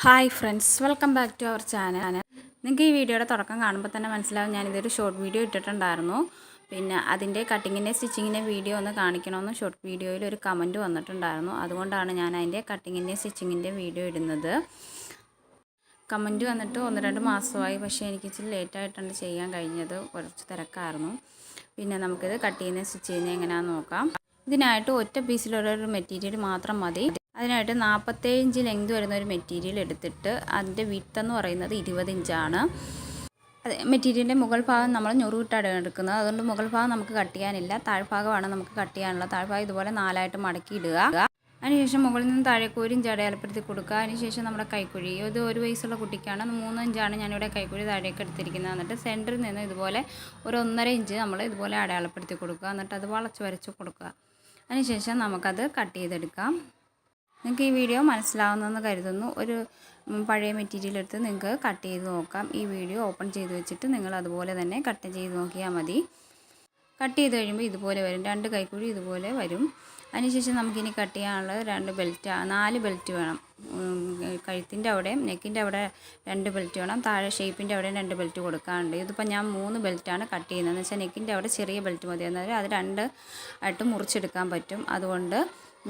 Hi friends, welcome back to our channel. നിങ്ങൾക്ക് ഈ വീഡിയോയുടെ തുടക്കം കാണുമ്പോൾ തന്നെ മനസ്സിലാവും ഞാനിതൊരു ഷോർട്ട് വീഡിയോ ഇട്ടിട്ടുണ്ടായിരുന്നു. പിന്നെ അതിൻ്റെ കട്ടിങ്ങിൻ്റെ സ്റ്റിച്ചിങ്ങിൻ്റെ വീഡിയോ ഒന്ന് കാണിക്കണമെന്ന് ഷോർട്ട് വീഡിയോയിൽ ഒരു കമൻറ്റ് വന്നിട്ടുണ്ടായിരുന്നു. അതുകൊണ്ടാണ് ഞാൻ അതിൻ്റെ കട്ടിങ്ങിൻ്റെ സ്റ്റിച്ചിങ്ങിൻ്റെ വീഡിയോ ഇടുന്നത്. കമൻറ്റ് വന്നിട്ട് 1-2 മാസമായി, പക്ഷേ എനിക്ക് ഇച്ചിരി ലേറ്റായിട്ടാണ് ചെയ്യാൻ കഴിഞ്ഞത്, കുറച്ച് തിരക്കായിരുന്നു. പിന്നെ നമുക്കിത് കട്ട് ചെയ്യുന്ന സ്റ്റിച്ച് ചെയ്യുന്നത് എങ്ങനെയാണെന്ന് നോക്കാം. ഇതിനായിട്ട് ഒറ്റ പീസിലുള്ളൊരു മെറ്റീരിയൽ മാത്രം മതി. അതിനായിട്ട് 47 ഇഞ്ച് ലെങ്ത് വരുന്ന ഒരു മെറ്റീരിയൽ എടുത്തിട്ട് അതിൻ്റെ വിഡ്ത്ത് എന്ന് പറയുന്നത് 20 ഇഞ്ചാണ്. അത് മെറ്റീരിയലിൻ്റെ മുകൾ ഭാഗം നമ്മൾ ഞൊറുവിട്ടാണ് എടുക്കുന്നത്. അതുകൊണ്ട് മുകൾ ഭാഗം നമുക്ക് കട്ട് ചെയ്യാനില്ല, താഴ്ഭാഗമാണ് നമുക്ക് കട്ട് ചെയ്യാനുള്ളത്. താഴ്ഭാഗം ഇതുപോലെ 4ആയിട്ട് മടക്കി ഇടുക. അതിനുശേഷം മുകളിൽ നിന്ന് താഴേക്ക് 1 ഇഞ്ച് അടയാളപ്പെടുത്തി കൊടുക്കുക. അതിനുശേഷം നമ്മുടെ കൈക്കുഴി, ഇത് 1 വയസ്സുള്ള കുട്ടിക്കാണ്, 3 ഇഞ്ചാണ് ഞാനിവിടെ കൈക്കുഴി താഴേക്ക് എടുത്തിരിക്കുന്നത്. എന്നിട്ട് സെൻറ്ററിൽ നിന്ന് ഇതുപോലെ ഒരു 1.5 ഇഞ്ച് നമ്മൾ ഇതുപോലെ അടയാളപ്പെടുത്തി കൊടുക്കുക. എന്നിട്ട് അത് വളച്ച് വരച്ച് കൊടുക്കുക. അതിനുശേഷം നമുക്കത് കട്ട് ചെയ്തെടുക്കാം. നിങ്ങൾക്ക് ഈ വീഡിയോ മനസ്സിലാവുന്നെന്ന് കരുതുന്നു. ഒരു പഴയ മെറ്റീരിയൽ എടുത്ത് നിങ്ങൾക്ക് കട്ട് ചെയ്ത് നോക്കാം. ഈ വീഡിയോ ഓപ്പൺ ചെയ്ത് വെച്ചിട്ട് നിങ്ങൾ അതുപോലെ തന്നെ കട്ട് ചെയ്ത് നോക്കിയാൽ മതി. കട്ട് ചെയ്ത് കഴിയുമ്പോൾ ഇതുപോലെ വരും, 2 കൈക്കുഴി ഇതുപോലെ വരും. അതിനുശേഷം നമുക്കിനി കട്ട് ചെയ്യാനുള്ള 4 ബെൽറ്റ് വേണം. കഴുത്തിൻ്റെ അവിടെയും നെക്കിൻ്റെ അവിടെ 2 ബെൽറ്റ് വേണം. താഴെ ഷേപ്പിൻ്റെ അവിടെയും 2 ബെൽറ്റ് കൊടുക്കാറുണ്ട്. ഇതിപ്പോൾ ഞാൻ 3 ബെൽറ്റാണ് കട്ട് ചെയ്യുന്നത്. എന്ന് വെച്ചാൽ നെക്കിൻ്റെ അവിടെ ചെറിയ ബെൽറ്റ് മതി, എന്നാൽ അത് 2 ആയിട്ട് മുറിച്ചെടുക്കാൻ പറ്റും. അതുകൊണ്ട്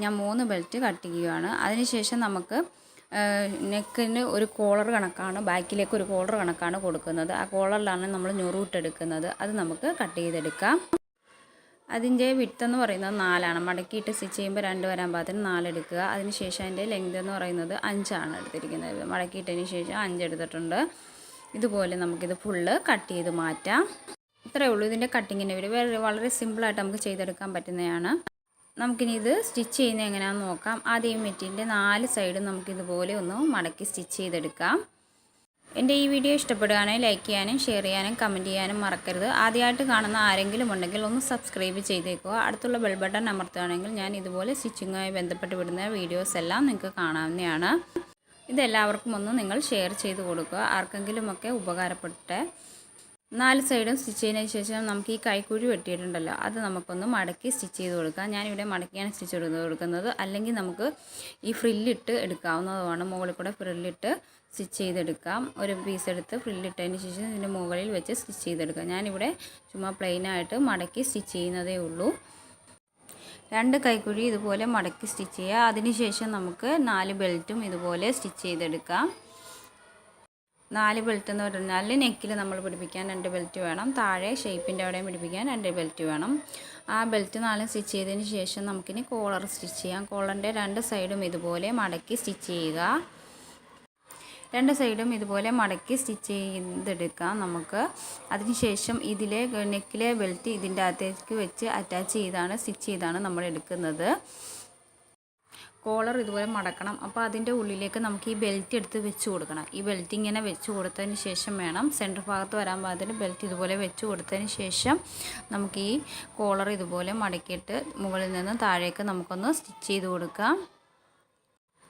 ഞാൻ 3 ബെൽറ്റ് കട്ട് ചെയ്യുകയാണ്. അതിനുശേഷം നമുക്ക് നെക്കിന് ഒരു കോളർ കണക്കാണ്, ബാക്കിലേക്ക് ഒരു കോളർ കണക്കാണ് കൊടുക്കുന്നത്. ആ കോളറിലാണ് നമ്മൾ ഞൊറുവിട്ടെടുക്കുന്നത്. അത് നമുക്ക് കട്ട് ചെയ്തെടുക്കാം. അതിൻ്റെ വിഡ്ത്ത് എന്ന് പറയുന്നത് 4ആണ്. മടക്കിയിട്ട് സ്റ്റിച്ച് ചെയ്യുമ്പോൾ 2 വരാൻ പാകത്തിന് 4 എടുക്കുക. അതിനുശേഷം അതിൻ്റെ ലെങ്ത് എന്ന് പറയുന്നത് 5ആണ് എടുത്തിരിക്കുന്നത്. മടക്കിയിട്ടതിന് ശേഷം 5 എടുത്തിട്ടുണ്ട്. ഇതുപോലെ നമുക്കിത് ഫുള്ള് കട്ട് ചെയ്ത് മാറ്റാം. ഇത്രയേ ഉള്ളൂ ഇതിൻ്റെ കട്ടിങ്ങിൻ്റെ വീഡിയോ. വളരെ സിമ്പിളായിട്ട് നമുക്ക് ചെയ്തെടുക്കാൻ പറ്റുന്നതാണ്. നമുക്കിനി ഇത് സ്റ്റിച്ച് ചെയ്യുന്നത് എങ്ങനെയാണെന്ന് നോക്കാം. ആദ്യം മെറ്റീരിയലിൻ്റെ 4 സൈഡും നമുക്കിതുപോലെ ഒന്ന് മടക്കി സ്റ്റിച്ച് ചെയ്തെടുക്കാം. എൻ്റെ ഈ വീഡിയോ ഇഷ്ടപ്പെടുകയാണെങ്കിൽ ലൈക്ക് ചെയ്യാനും ഷെയർ ചെയ്യാനും കമൻറ്റ് ചെയ്യാനും മറക്കരുത്. ആദ്യമായിട്ട് കാണുന്ന ആരെങ്കിലും ഉണ്ടെങ്കിൽ ഒന്ന് സബ്സ്ക്രൈബ് ചെയ്തേക്കുക. അടുത്തുള്ള ബെൽ ബട്ടൺ അമർത്തുകയാണെങ്കിൽ ഞാൻ ഇതുപോലെ സ്റ്റിച്ചിങ്ങുമായി ബന്ധപ്പെട്ട് വിടുന്ന വീഡിയോസ് എല്ലാം നിങ്ങൾക്ക് കാണാവുന്നതാണ്. ഇതെല്ലാവർക്കും ഒന്ന് നിങ്ങൾ ഷെയർ ചെയ്ത് കൊടുക്കുക, ആർക്കെങ്കിലുമൊക്കെ ഉപകാരപ്പെട്ടെ. 4 സൈഡും സ്റ്റിച്ച് ചെയ്തതിന് ശേഷം നമുക്ക് ഈ കൈക്കുഴി വെട്ടിയിട്ടുണ്ടല്ലോ, അത് നമുക്കൊന്ന് മടക്കി സ്റ്റിച്ച് ചെയ്ത് കൊടുക്കാം. ഞാനിവിടെ മടക്കിയാണ് സ്റ്റിച്ച് ചെയ്ത് കൊടുക്കുന്നത്. അല്ലെങ്കിൽ നമുക്ക് ഈ ഫ്രില്ലിട്ട് എടുക്കാവുന്നതുമാണ്. മുകളിൽ കൂടെ ഫ്രില്ലിട്ട് സ്റ്റിച്ച് ചെയ്തെടുക്കാം. ഒരു പീസ് എടുത്ത് ഫ്രില്ലിട്ടതിന് ശേഷം ഇതിൻ്റെ മുകളിൽ വെച്ച് സ്റ്റിച്ച് ചെയ്തെടുക്കാം. ഞാനിവിടെ ചുമ്മാ പ്ലെയിനായിട്ട് മടക്കി സ്റ്റിച്ച് ചെയ്യുന്നതേ ഉള്ളൂ. 2 കൈക്കുഴി ഇതുപോലെ മടക്കി സ്റ്റിച്ച് ചെയ്യുക. അതിനുശേഷം നമുക്ക് 4 ബെൽറ്റും ഇതുപോലെ സ്റ്റിച്ച് ചെയ്തെടുക്കാം. 4 ബെൽറ്റ് എന്ന് പറഞ്ഞാൽ നെക്കിൽ നമ്മൾ പിടിപ്പിക്കാൻ 2 ബെൽറ്റ് വേണം. താഴെ ഷേപ്പിൻ്റെ അവിടെയും പിടിപ്പിക്കാൻ 2 ബെൽറ്റ് വേണം. ആ ബെൽറ്റ് 4 സ്റ്റിച്ച് ചെയ്തതിന് ശേഷം നമുക്കിനി കോളർ സ്റ്റിച്ച് ചെയ്യാം. കോളറിൻ്റെ 2 സൈഡും ഇതുപോലെ മടക്കി സ്റ്റിച്ച് ചെയ്യുക. 2 സൈഡും ഇതുപോലെ മടക്കി സ്റ്റിച്ച് ചെയ്തെടുക്കാം നമുക്ക്. അതിനുശേഷം ഇതിലെ നെക്കിലെ ബെൽറ്റ് ഇതിൻ്റെ അകത്തേക്ക് വെച്ച് അറ്റാച്ച് ചെയ്താണ് സ്റ്റിച്ച് ചെയ്താണ് നമ്മൾ എടുക്കുന്നത്. കോളർ ഇതുപോലെ മടക്കണം. അപ്പോൾ അതിൻ്റെ ഉള്ളിലേക്ക് നമുക്ക് ഈ ബെൽറ്റ് എടുത്ത് വെച്ച് കൊടുക്കണം. ഈ ബെൽറ്റ് ഇങ്ങനെ വെച്ച് കൊടുത്തതിന് ശേഷം വേണം സെൻറ്റർ ഭാഗത്ത് വരാൻ പാകത്തിന് ബെൽറ്റ് ഇതുപോലെ വെച്ച് കൊടുത്തതിന് ശേഷം നമുക്ക് ഈ കോളർ ഇതുപോലെ മടക്കിയിട്ട് മുകളിൽ നിന്ന് താഴേക്ക് നമുക്കൊന്ന് സ്റ്റിച്ച് ചെയ്ത് കൊടുക്കാം.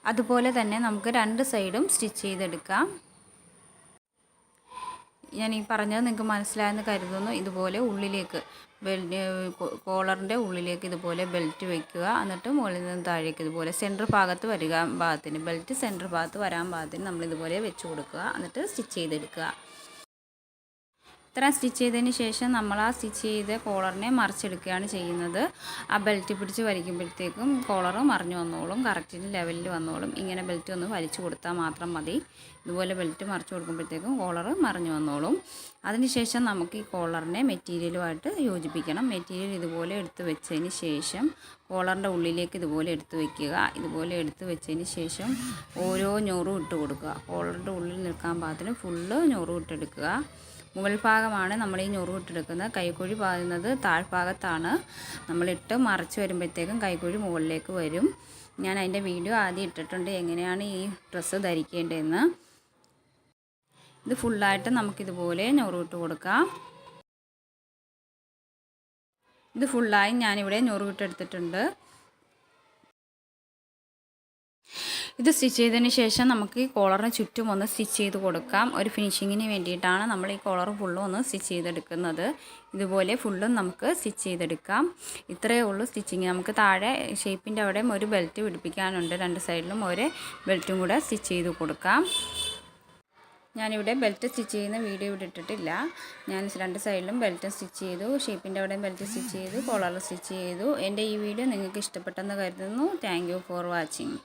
അതുപോലെ തന്നെ നമുക്ക് 2 സൈഡും സ്റ്റിച്ച് ചെയ്തെടുക്കാം. ഞാൻ ഈ പറഞ്ഞത് നിങ്ങൾക്ക് മനസ്സിലായെന്ന് കരുതുന്നു. ഇതുപോലെ ഉള്ളിലേക്ക് കോളറിൻ്റെ ഉള്ളിലേക്ക് ഇതുപോലെ ബെൽറ്റ് വയ്ക്കുക. എന്നിട്ട് മുകളിൽ നിന്ന് താഴേക്ക് ഇതുപോലെ സെൻറ്റർ ഭാഗത്ത് ബെൽറ്റ് സെൻറ്റർ ഭാഗത്ത് വരാൻ പാകത്തിന് നമ്മളിതുപോലെ വെച്ച് കൊടുക്കുക. എന്നിട്ട് സ്റ്റിച്ച് ചെയ്തെടുക്കുക. ഇത്രയും സ്റ്റിച്ച് ചെയ്തതിന് ശേഷം നമ്മൾ ആ സ്റ്റിച്ച് ചെയ്ത കോളറിനെ മറിച്ചെടുക്കുകയാണ് ചെയ്യുന്നത്. ആ ബെൽറ്റ് പിടിച്ച് വലിക്കുമ്പോഴത്തേക്കും കോളർ മറിഞ്ഞു വന്നോളും, കറക്റ്റിന് ലെവലിൽ വന്നോളും. ഇങ്ങനെ ബെൽറ്റ് ഒന്ന് വലിച്ചു കൊടുത്താൽ മാത്രം മതി. ഇതുപോലെ ബെൽറ്റ് മറിച്ച് കൊടുക്കുമ്പോഴത്തേക്കും കോളർ മറിഞ്ഞു വന്നോളും. അതിനുശേഷം നമുക്ക് ഈ കോളറിനെ മെറ്റീരിയലുമായിട്ട് യോജിപ്പിക്കണം. മെറ്റീരിയൽ ഇതുപോലെ എടുത്ത് വെച്ചതിന് ശേഷം കോളറിൻ്റെ ഉള്ളിലേക്ക് ഇതുപോലെ എടുത്ത് വയ്ക്കുക. ഇതുപോലെ എടുത്ത് വെച്ചതിന് ശേഷം ഓരോ ഞൊറും ഇട്ട് കൊടുക്കുക. കോളറിൻ്റെ ഉള്ളിൽ നിൽക്കാൻ പാകത്തിന് ഫുള്ള് ഞൊറും ഇട്ടെടുക്കുക. മുകൾ ഭാഗമാണ് നമ്മൾ ഈ ഞൊറുവിട്ടെടുക്കുന്നത്. കൈക്കുഴി പാകുന്നത് താഴ്ഭാഗത്താണ്. നമ്മളിട്ട് മറിച്ച് വരുമ്പോഴത്തേക്കും കൈക്കുഴി മുകളിലേക്ക് വരും. ഞാൻ അതിൻ്റെ വീഡിയോ ആദ്യം ഇട്ടിട്ടുണ്ട്, എങ്ങനെയാണ് ഈ ഡ്രസ്സ് ധരിക്കേണ്ടതെന്ന്. ഇത് ഫുള്ളായിട്ട് നമുക്കിതുപോലെ ഞൊറുവിട്ട് കൊടുക്കാം. ഇത് ഫുള്ളായി ഞാനിവിടെ ഞൊറുവിട്ടെടുത്തിട്ടുണ്ട്. ഇത് സ്റ്റിച്ച് ചെയ്തതിന് ശേഷം നമുക്ക് ഈ കോളറിന് ചുറ്റും ഒന്ന് സ്റ്റിച്ച് ചെയ്ത് കൊടുക്കാം. ഒരു ഫിനിഷിങ്ങിന് വേണ്ടിയിട്ടാണ് നമ്മൾ ഈ കോളർ ഫുള്ളും ഒന്ന് സ്റ്റിച്ച് ചെയ്തെടുക്കുന്നത്. ഇതുപോലെ ഫുള്ളും നമുക്ക് സ്റ്റിച്ച് ചെയ്തെടുക്കാം. ഇത്രയേ ഉള്ളൂ സ്റ്റിച്ചിങ്. നമുക്ക് താഴെ ഷേപ്പിൻ്റെ അവിടെയും ഒരു ബെൽറ്റ് പിടിപ്പിക്കാനുണ്ട്. രണ്ട് സൈഡിലും ഒരു ബെൽറ്റും കൂടെ സ്റ്റിച്ച് ചെയ്ത് കൊടുക്കാം. ഞാനിവിടെ ബെൽറ്റ് സ്റ്റിച്ച് ചെയ്യുന്ന വീഡിയോ ഇവിടെ ഇട്ടിട്ടില്ല. ഞാൻ രണ്ട് സൈഡിലും ബെൽറ്റ് സ്റ്റിച്ച് ചെയ്തു, ഷേപ്പിൻ്റെ അവിടെയും ബെൽറ്റ് സ്റ്റിച്ച് ചെയ്തു, കോളർ സ്റ്റിച്ച് ചെയ്തു. എൻ്റെ ഈ വീഡിയോ നിങ്ങൾക്ക് ഇഷ്ടപ്പെട്ടെന്ന് കരുതുന്നു. Thank you for watching.